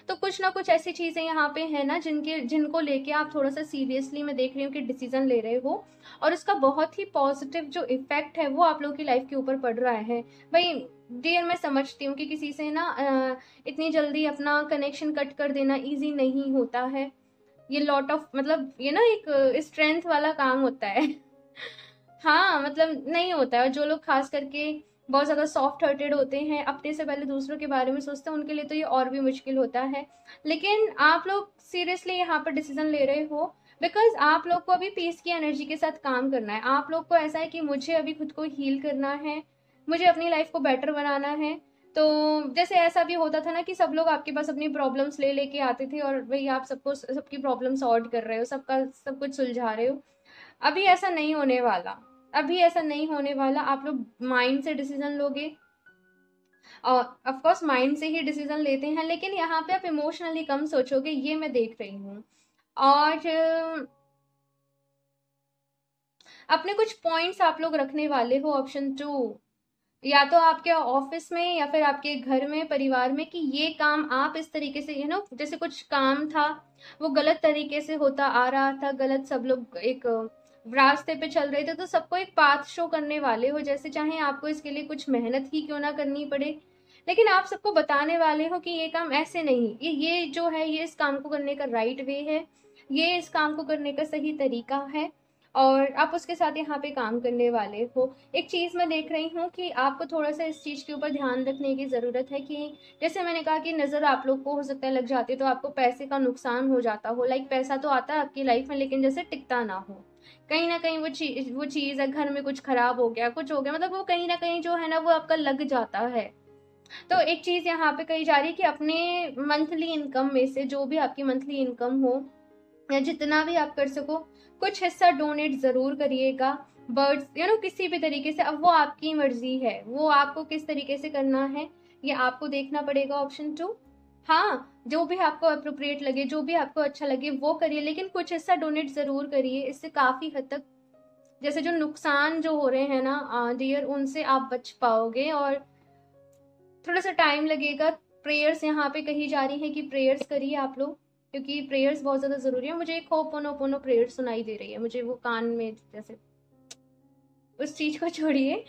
तो कुछ ना कुछ ऐसी चीजें यहाँ पे है ना जिनको लेके आप थोड़ा सा सीरियसली मैं देख रही हूँ कि डिसीजन ले रहे हो, और उसका बहुत ही पॉजिटिव जो इफेक्ट है वो आप लोगों की लाइफ के ऊपर पड़ रहा है। भाई डियर मैं समझती हूँ कि किसी से ना इतनी जल्दी अपना कनेक्शन कट कर देना ईजी नहीं होता है। ये लॉट ऑफ मतलब ये ना एक स्ट्रेंथ वाला काम होता है। हाँ मतलब नहीं होता है। और जो लोग खास करके बहुत ज्यादा सॉफ्ट हार्टेड होते हैं, अपने से पहले दूसरों के बारे में सोचते हैं, उनके लिए तो ये और भी मुश्किल होता है। लेकिन आप लोग सीरियसली यहाँ पर डिसीजन ले रहे हो, बिकॉज आप लोग को अभी पीस की एनर्जी के साथ काम करना है। आप लोग को ऐसा है कि मुझे अभी खुद को हील करना है, मुझे अपनी लाइफ को बेटर बनाना है। तो जैसे ऐसा भी होता था ना कि सब लोग आपके पास अपनी प्रॉब्लम्स ले लेके आते थे, और भाई आप सबको सबकी प्रॉब्लम सॉल्व कर रहे हो, सबका सब कुछ सुलझा रहे हो। अभी ऐसा नहीं होने वाला। अभी ऐसा नहीं होने वाला। आप लोग माइंड से डिसीजन लोगे, और ऑफ कोर्स माइंड से ही डिसीजन लेते हैं, लेकिन यहाँ पे आप इमोशनली कम सोचोगे, ये मैं देख रही हूँ। और अपने कुछ पॉइंट्स आप लोग रखने वाले हो, ऑप्शन 2, या तो आपके ऑफिस में या फिर आपके घर में परिवार में, कि ये काम आप इस तरीके से जैसे कुछ काम था वो गलत तरीके से होता आ रहा था, गलत सब लोग एक रास्ते पे चल रहे थे, तो सबको एक पाथ शो करने वाले हो, जैसे चाहे आपको इसके लिए कुछ मेहनत ही क्यों ना करनी पड़े, लेकिन आप सबको बताने वाले हो कि ये काम ऐसे नहीं, ये जो है ये इस काम को करने का राइट वे है, ये इस काम को करने का सही तरीका है, और आप उसके साथ यहाँ पे काम करने वाले हो। एक चीज मैं देख रही हूँ कि आपको थोड़ा सा इस चीज के ऊपर ध्यान रखने की जरूरत है कि जैसे मैंने कहा कि नजर आप लोग को हो सकता है लग जाती है, तो आपको पैसे का नुकसान हो जाता हो, लाइक पैसा तो आता है आपकी लाइफ में लेकिन जैसे टिकता ना हो, कहीं ना कहीं वो चीज है, घर में कुछ खराब हो गया, कुछ हो गया, मतलब वो कहीं ना कहीं जो है ना वो आपका लग जाता है। तो एक चीज यहाँ पे कही जा रही है कि अपने मंथली इनकम में से जो भी आपकी मंथली इनकम हो, या जितना भी आप कर सको, कुछ हिस्सा डोनेट जरूर करिएगा बर्ड्स किसी भी तरीके से। अब वो आपकी मर्जी है, वो आपको किस तरीके से करना है ये आपको देखना पड़ेगा। ऑप्शन 2, हाँ जो भी आपको अप्रोप्रिएट लगे, जो भी आपको अच्छा लगे वो करिए, लेकिन कुछ हिस्सा डोनेट जरूर करिए। इससे काफी हद तक जैसे जो नुकसान जो हो रहे हैं ना डियर, उनसे आप बच पाओगे। और थोड़ा सा टाइम लगेगा। प्रेयर्स यहाँ पे कही जा रही है कि प्रेयर्स करिए आप लोग, क्योंकि प्रेयर्स बहुत ज्यादा जरूरी है। मुझे एक होपोनोपोनो प्रेयर सुनाई दे रही है, मुझे वो कान में जैसे, उस चीज को छोड़िए।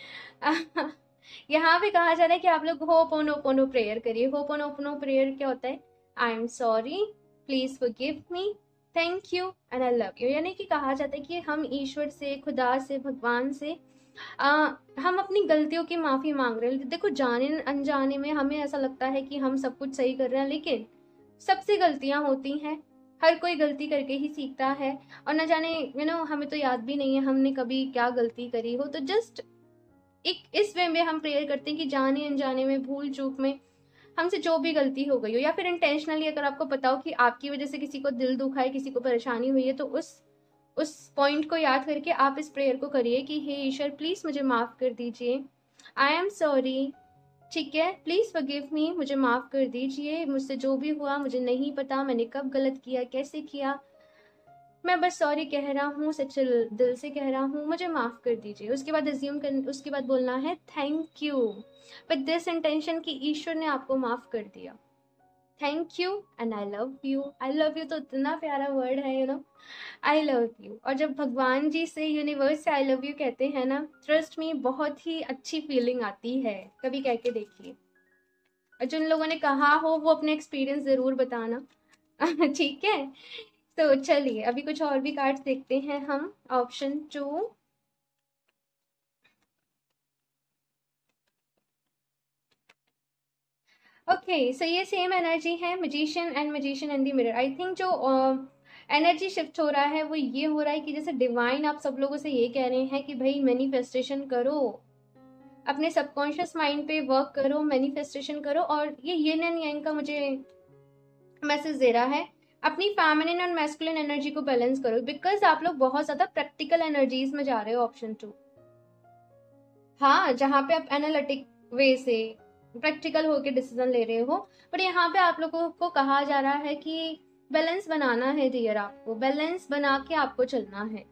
यहाँ पे कहा जा रहा है कि आप लोग होपोनोपोनो प्रेयर करिए। होपोनोपोनो प्रेयर क्या होता है? I am sorry, please forgive me, thank you and I love you. यानी कि कहा जाता है कि हम ईश्वर से, खुदा से, भगवान से हम अपनी गलतियों की माफी मांग रहे हैं। देखो जाने अनजाने में हमें ऐसा लगता है कि हम सब कुछ सही कर रहे हैं, लेकिन सबसे गलतियां होती हैं, हर कोई गलती करके ही सीखता है। और न जाने हमें तो याद भी नहीं है हमने कभी क्या गलती करी हो। तो जस्ट एक इस वे में हम प्रेयर करते हैं कि जाने अनजाने में, भूल चूक में हमसे जो भी गलती हो गई हो, या फिर इंटेंशनली अगर आपको पता हो कि आपकी वजह से किसी को दिल दुखा है, किसी को परेशानी हुई है, तो उस पॉइंट को याद करके आप इस प्रेयर को करिए कि हे ईश्वर प्लीज मुझे माफ कर दीजिए, आई एम सॉरी, ठीक है, प्लीज फॉरगिव मी, मुझे माफ कर दीजिए, मुझसे जो भी हुआ मुझे नहीं पता, मैंने कब गलत किया, कैसे किया, मैं बस सॉरी कह रहा हूँ, सच्चे दिल से कह रहा हूँ, मुझे माफ कर दीजिए। उसके बाद बोलना है thank you with this intention कि ईश्वर ने आपको माफ कर दिया, thank you and I love you. I love you तो इतना प्यारा वर्ड है, आई लव यू। और जब भगवान जी से, यूनिवर्स से आई लव यू कहते हैं ना, ट्रस्ट मी बहुत ही अच्छी फीलिंग आती है। कभी कह के देखिए, और जिन लोगों ने कहा हो वो अपने एक्सपीरियंस ज़रूर बताना। ठीक है, तो चलिए अभी कुछ और भी कार्ड्स देखते हैं हम। ऑप्शन 2, ओके सो ये सेम एनर्जी है, magician and magician in the mirror. I think जो एनर्जी शिफ्ट हो रहा है वो ये हो रहा है कि जैसे डिवाइन आप सब लोगों से ये कह रहे हैं कि भाई मैनिफेस्टेशन करो, अपने सबकॉन्शियस माइंड पे वर्क करो, मैनिफेस्टेशन करो। और ये यिन एंड यांग का मुझे मैसेज दे रहा है, अपनी फेमिनिन और मैस्कुलिन एनर्जी को बैलेंस करो, बिकॉज आप लोग बहुत ज्यादा प्रैक्टिकल एनर्जीज में जा रहे हो। ऑप्शन 2, हाँ, जहाँ पे आप एनालिटिक वे से प्रैक्टिकल होके डिसीजन ले रहे हो, पर यहाँ पे आप लोगों को कहा जा रहा है कि बैलेंस बनाना है डियर, आपको बैलेंस बना के आपको चलना है।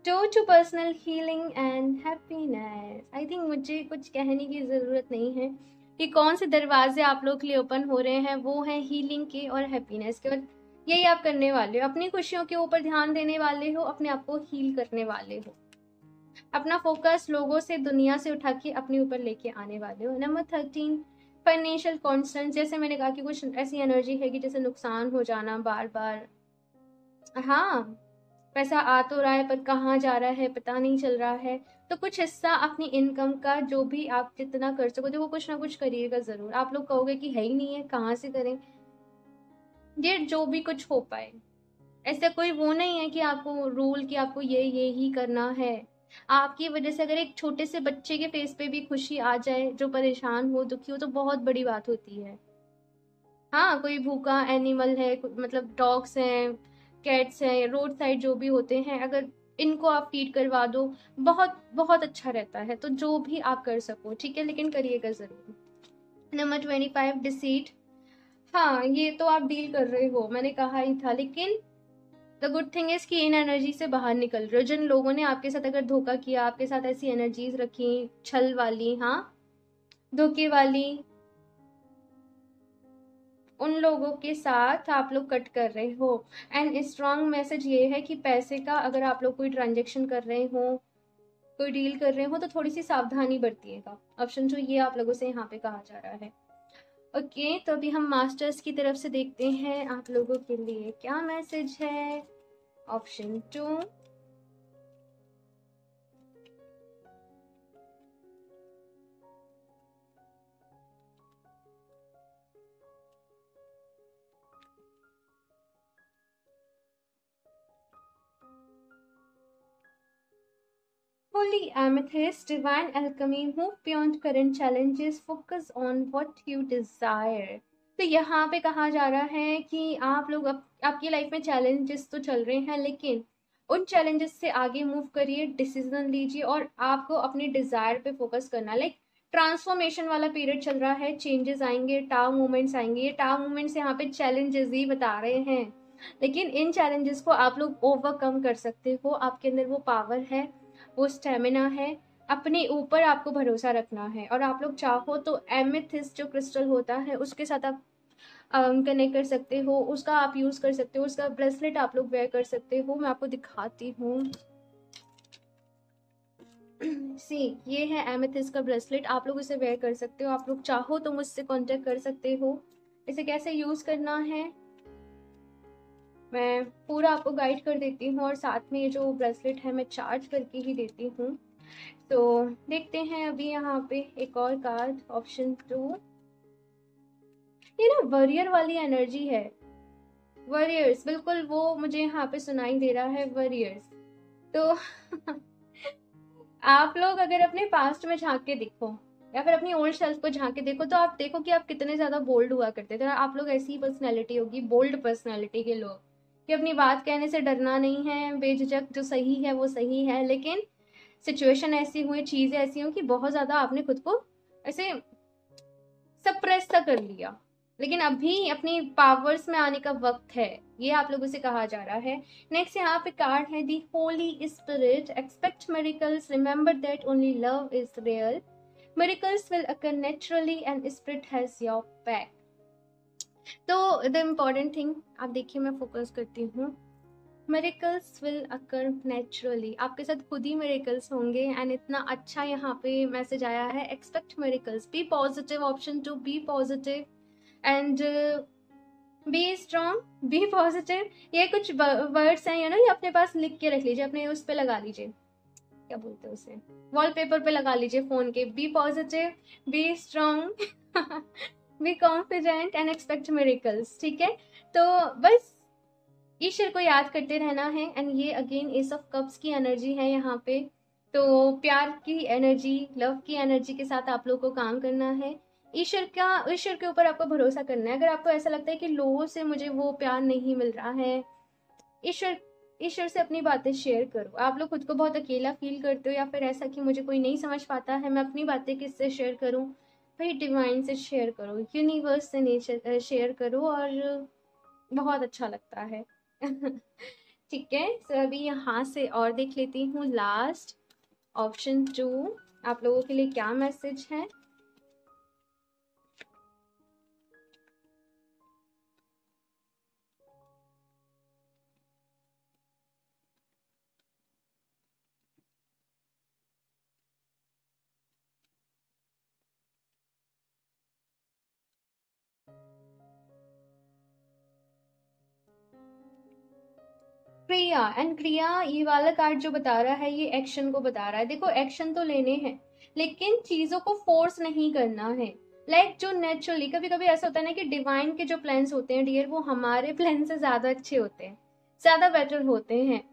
To personal healing and happiness. I think मुझे कुछ कहने की जरूरत नहीं है कि कौन से दरवाजे आप लोग के लिए ओपन हो रहे हैं, वो है हीलिंग के और हैप्पीनेस के। और यही आप करने वाले हो, अपनी खुशियों के ऊपर ध्यान देने वाले हो, अपने आप को हील करने वाले हो, अपना फोकस लोगों से, दुनिया से उठा के अपने ऊपर लेके आने वाले हो। Number 13, financial constant. जैसे मैंने कहा कि कुछ ऐसी एनर्जी है कि जैसे नुकसान हो जाना बार बार, हाँ, पैसा आ तो रहा है पर कहाँ जा रहा है पता नहीं चल रहा है। तो कुछ हिस्सा अपनी इनकम का, जो भी आप जितना कर सको, देखो कुछ ना कुछ करिएगा जरूर। आप लोग कहोगे कि है ही नहीं है, कहाँ से करें, ये जो भी कुछ हो पाए। ऐसा कोई वो नहीं है कि आपको रूल कि आपको ये ही करना है। आपकी वजह से अगर एक छोटे से बच्चे के फेस पे भी खुशी आ जाए, जो परेशान हो, दुखी हो, तो बहुत बड़ी बात होती है। हाँ, कोई भूखा एनिमल है, मतलब डॉग्स हैं, कैट्स हैं, रोड साइड जो भी होते हैं, अगर इनको आप फीड करवा दो, बहुत बहुत अच्छा रहता है। तो जो भी आप कर सको, ठीक है, लेकिन करिएगा जरूर। Number 25, deceit. हाँ, ये तो आप डील कर रहे हो, मैंने कहा ही था, लेकिन द गुड थिंग इज कि इन एनर्जी से बाहर निकल रहे हो। जिन लोगों ने आपके साथ अगर धोखा किया, आपके साथ ऐसी एनर्जीज रखी, छल वाली, हाँ, धोखे वाली, उन लोगों के साथ आप लोग कट कर रहे हो। एंड स्ट्रॉन्ग मैसेज ये है कि पैसे का अगर आप लोग कोई ट्रांजेक्शन कर रहे हो, कोई डील कर रहे हो, तो थोड़ी सी सावधानी बरतिएगा। ऑप्शन 2 ये आप लोगों से यहाँ पे कहा जा रहा है। ओके, तो अभी हम मास्टर्स की तरफ से देखते हैं आप लोगों के लिए क्या मैसेज है। Option 2, Holy Amethyst, Divine Alchemy, move beyond current challenges, focus on what you desire। तो यहाँ पे कहा जा रहा है कि आप लोग आपकी लाइफ में चैलेंजेस तो चल रहे हैं, लेकिन उन चैलेंजेस से आगे मूव करिए, डिसीजन लीजिए, और आपको अपनी डिजायर पे फोकस करना। लाइक ट्रांसफॉर्मेशन वाला पीरियड चल रहा है, चेंजेस आएंगे, टाव मूवमेंट्स आएंगे। ये टाव मूवमेंट्स यहाँ पे चैलेंजेस ही बता रहे हैं, लेकिन इन चैलेंजेस को आप लोग ओवरकम कर सकते हो। आपके अंदर वो पावर है, वो स्टेमिना है, अपने ऊपर आपको भरोसा रखना है। और आप लोग चाहो तो एमेथिस्ट जो क्रिस्टल होता है उसके साथ आप कनेक्ट कर सकते हो, उसका आप यूज कर सकते हो, उसका ब्रेसलेट आप लोग वेयर कर सकते हो। मैं आपको दिखाती हूँ। सी, ये है एमेथिस्ट का ब्रेसलेट, आप लोग इसे वेयर कर सकते हो। आप लोग चाहो तो मुझसे कांटेक्ट कर सकते हो। इसे कैसे यूज करना है मैं पूरा आपको गाइड कर देती हूँ, और साथ में ये जो ब्रेसलेट है मैं चार्ज करके ही देती हूँ। तो देखते हैं अभी यहाँ पे एक और कार्ड। ऑप्शन 2, ये ना वॉरियर वाली एनर्जी है, वॉरियर्स, बिल्कुल वो मुझे यहाँ पे सुनाई दे रहा है, वॉरियर्स। तो आप लोग अगर अपने पास्ट में झांक के देखो, या फिर अपनी ओल्ड सेल्फ को झांक के देखो, तो आप देखो कि आप कितने ज्यादा बोल्ड हुआ करते थे। आप लोग ऐसी पर्सनैलिटी होगी, बोल्ड पर्सनैलिटी के लोग, कि अपनी बात कहने से डरना नहीं है, बेझिझक, जो सही है वो सही है। लेकिन सिचुएशन ऐसी हुई, चीजें ऐसी हुई कि बहुत ज्यादा आपने खुद को ऐसे सप्रेस सा कर लिया, लेकिन अभी अपनी पावर्स में आने का वक्त है, ये आप लोगों से कहा जा रहा है। नेक्स्ट यहाँ पे कार्ड है the holy spirit, expect miracles, remember that only love is real, Miracles will occur naturally and spirit has your back. तो द इम्पॉर्टेंट थिंग, आप देखिए मैं फोकस करती हूँ, मिरेकल्स विल अकर नेचुरली, आपके साथ खुद ही मिरेकल्स होंगे। एंड इतना अच्छा यहाँ पे मैसेज आया है, expect miracles, be positive, option 2, be positive and be strong, be positive. ये कुछ वर्ड्स हैं, ये अपने पास लिख के रख लीजिए, अपने उस पर लगा लीजिए, क्या बोलते हैं उसे, वॉलपेपर पे लगा लीजिए फोन के, be positive, be strong, be confident and expect miracles. ठीक है, तो बस ईश्वर को याद करते रहना है। एंड ये अगेन एस ऑफ कप्स की एनर्जी है यहाँ पे, तो प्यार की एनर्जी, लव की एनर्जी के साथ आप लोग को काम करना है। ईश्वर के ऊपर आपको भरोसा करना है। अगर आपको ऐसा लगता है कि लोगों से मुझे वो प्यार नहीं मिल रहा है, ईश्वर से अपनी बातें शेयर करो। आप लोग खुद को बहुत अकेला फील करते हो, या फिर ऐसा कि मुझे कोई नहीं समझ पाता है, मैं अपनी बातें किससे शेयर करूं, भाई डिवाइन से शेयर करो, यूनिवर्स से नेचर शेयर करो, और बहुत अच्छा लगता है। ठीक है, तो अभी यहाँ से और देख लेती हूँ लास्ट ऑप्शन 2 आप लोगों के लिए क्या मैसेज है। क्रिया, एंड क्रिया ये वाला कार्ड जो बता रहा है, ये एक्शन को बता रहा है। देखो एक्शन तो लेने हैं, लेकिन चीजों को फोर्स नहीं करना है। लाइक जो नेचुरली, कभी कभी ऐसा होता है ना कि डिवाइन के जो प्लान्स होते हैं डियर, वो हमारे प्लान से ज्यादा अच्छे होते हैं, ज्यादा बेटर होते हैं।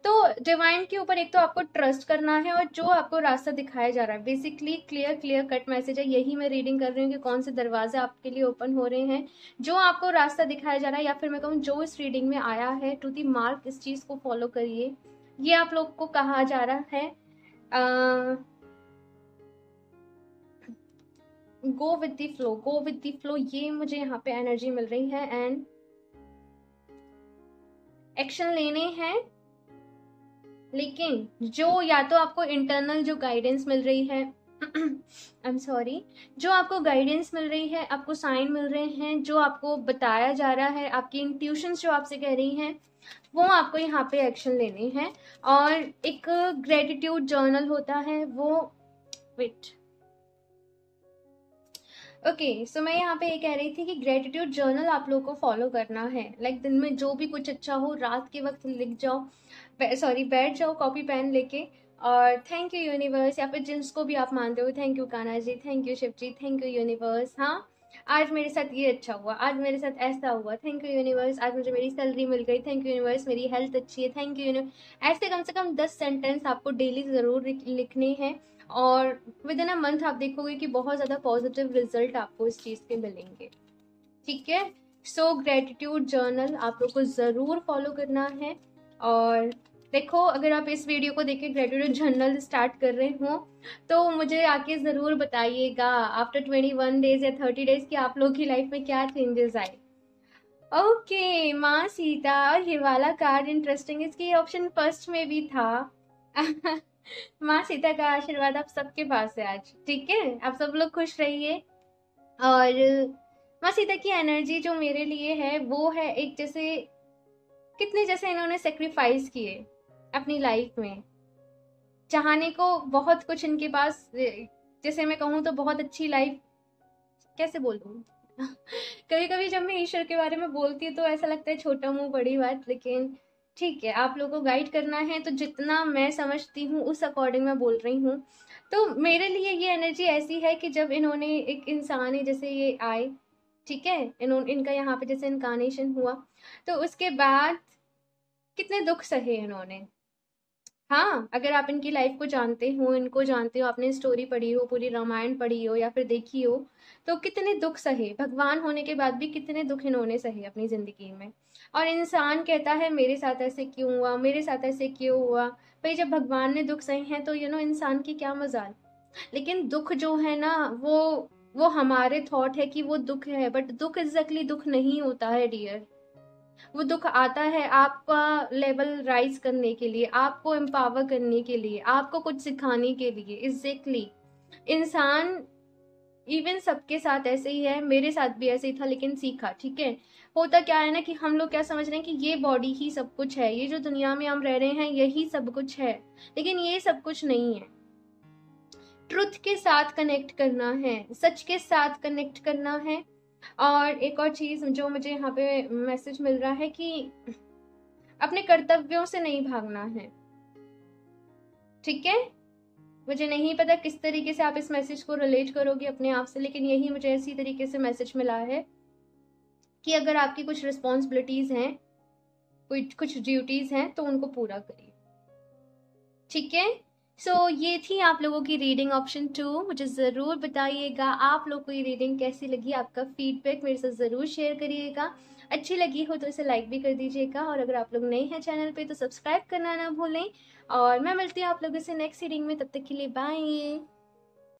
तो डिवाइन के ऊपर एक तो आपको ट्रस्ट करना है, और जो आपको रास्ता दिखाया जा रहा है, बेसिकली क्लियर कट मैसेज है, यही मैं रीडिंग कर रही हूँ कि कौन से दरवाजे आपके लिए ओपन हो रहे हैं। जो आपको रास्ता दिखाया जा रहा है, या फिर मैं कहूँ जो इस रीडिंग में आया है, टू दी मार्क इस चीज को फॉलो करिए। ये आप लोग को कहा जा रहा है, go with the flow, go with the flow, ये मुझे यहाँ पे एनर्जी मिल रही है। एंड एक्शन लेने हैं, लेकिन जो या तो आपको इंटरनल जो गाइडेंस मिल रही है, आई एम सॉरी, जो आपको गाइडेंस मिल रही है, आपको साइन मिल रहे हैं, जो आपको बताया जा रहा है, आपकी इंट्यूशंस जो आपसे कह रही हैं, वो आपको यहाँ पे एक्शन लेने हैं। और एक ग्रेटिट्यूड जर्नल होता है वो, वेट, ओके, सो मैं यहाँ पे ये कह रही थी कि ग्रेटिट्यूड जर्नल आप लोगों को फॉलो करना है। लाइक दिन में जो भी कुछ अच्छा हो, रात के वक्त लिख जाओ, सॉरी बैठ जाओ कॉपी पेन लेके, और थैंक यू यूनिवर्स, या फिर जिसको भी आप मानते हो, thank you Kanha ji, thank you Shiv ji, thank you universe, हाँ आज मेरे साथ ये अच्छा हुआ, आज मेरे साथ ऐसा हुआ, थैंक यू यूनिवर्स, आज मुझे मेरी सैलरी मिल गई, थैंक यू यूनिवर्स, मेरी हेल्थ अच्छी है, थैंक यू यूनिवर्स। ऐसे कम से कम 10 सेंटेंस आपको डेली ज़रूर लिखने हैं, और विद इन अ मंथ आप देखोगे कि बहुत ज़्यादा पॉजिटिव रिजल्ट आपको इस चीज़ के मिलेंगे। ठीक है, सो ग्रेटिट्यूड जर्नल आप लोग को ज़रूर फॉलो करना है। और देखो, अगर आप इस वीडियो को देख के ग्रेटिट्यूड जर्नल स्टार्ट कर रहे हो, तो मुझे आके ज़रूर बताइएगा आफ्टर 21 डेज या 30 डेज कि आप लोग की लाइफ में क्या चेंजेस आए। ओके, माँ सीता, ये वाला कार्ड इंटरेस्टिंग, इसकी ऑप्शन फर्स्ट में भी था। माँ सीता का आशीर्वाद आप सबके पास है आज। ठीक है, आप सब लोग खुश रहिए। और माँ सीता की एनर्जी जो मेरे लिए है, वो है एक जैसे, कितने जैसे इन्होंने सेक्रीफाइस किए अपनी लाइफ में, चाहने को बहुत कुछ इनके पास, जैसे मैं कहूँ तो बहुत अच्छी लाइफ, कैसे बोलूँ। कभी कभी जब मैं ईश्वर के बारे में बोलती हूँ तो ऐसा लगता है छोटा मुंह बड़ी बात, लेकिन ठीक है, आप लोगों को गाइड करना है, तो जितना मैं समझती हूँ उस अकॉर्डिंग मैं बोल रही हूँ। तो मेरे लिए ये एनर्जी ऐसी है कि जब इन्होंने, एक इंसान है जैसे ये आए, ठीक है, इनका यहाँ पे जैसे इनकारनेशन हुआ, तो उसके बाद कितने दुख सहे इन्होंने। हाँ, अगर आप इनकी लाइफ को जानते हो, इनको जानते हो, आपने स्टोरी पढ़ी हो, पूरी रामायण पढ़ी हो या फिर देखी हो, तो कितने दुख सहे, भगवान होने के बाद भी कितने दुख इन्होंने सहे अपनी जिंदगी में। और इंसान कहता है मेरे साथ ऐसे क्यों हुआ, मेरे साथ ऐसे क्यों हुआ। भाई जब भगवान ने दुख सहे हैं तो इंसान की क्या मजाल। लेकिन दुख जो है ना, वो हमारे थॉट है कि वो दुख है, बट दुख एग्जैक्टली दुख नहीं होता है डियर। वो दुख आता है आपका लेवल राइज करने के लिए, आपको एम्पावर करने के लिए, आपको कुछ सिखाने के लिए, एग्जैक्टली। इंसान इवन सबके साथ ऐसे ही है, मेरे साथ भी ऐसे ही था, लेकिन सीखा। ठीक है, होता क्या है ना कि हम लोग क्या समझ रहे हैं कि ये बॉडी ही सब कुछ है, ये जो दुनिया में हम रह रहे हैं यही सब कुछ है, लेकिन ये सब कुछ नहीं है। ट्रुथ के साथ कनेक्ट करना है, सच के साथ कनेक्ट करना है। और एक और चीज जो मुझे यहाँ पे मैसेज मिल रहा है कि अपने कर्तव्यों से नहीं भागना है। ठीक है, मुझे नहीं पता किस तरीके से आप इस मैसेज को रिलेट करोगे अपने आप से, लेकिन यही मुझे इसी तरीके से मैसेज मिला है कि अगर आपकी कुछ रिस्पॉन्सिबिलिटीज हैं, कुछ ड्यूटीज हैं, तो उनको पूरा करिए। ठीक है, सो ये थी आप लोगों की रीडिंग ऑप्शन 2। मुझे ज़रूर बताइएगा आप लोग को ये रीडिंग कैसी लगी, आपका फीडबैक मेरे साथ ज़रूर शेयर करिएगा। अच्छी लगी हो तो इसे लाइक भी कर दीजिएगा, और अगर आप लोग नए हैं चैनल पे तो सब्सक्राइब करना ना भूलें। और मैं मिलती हूँ आप लोगों से नेक्स्ट रीडिंग में, तब तक के लिए बाय।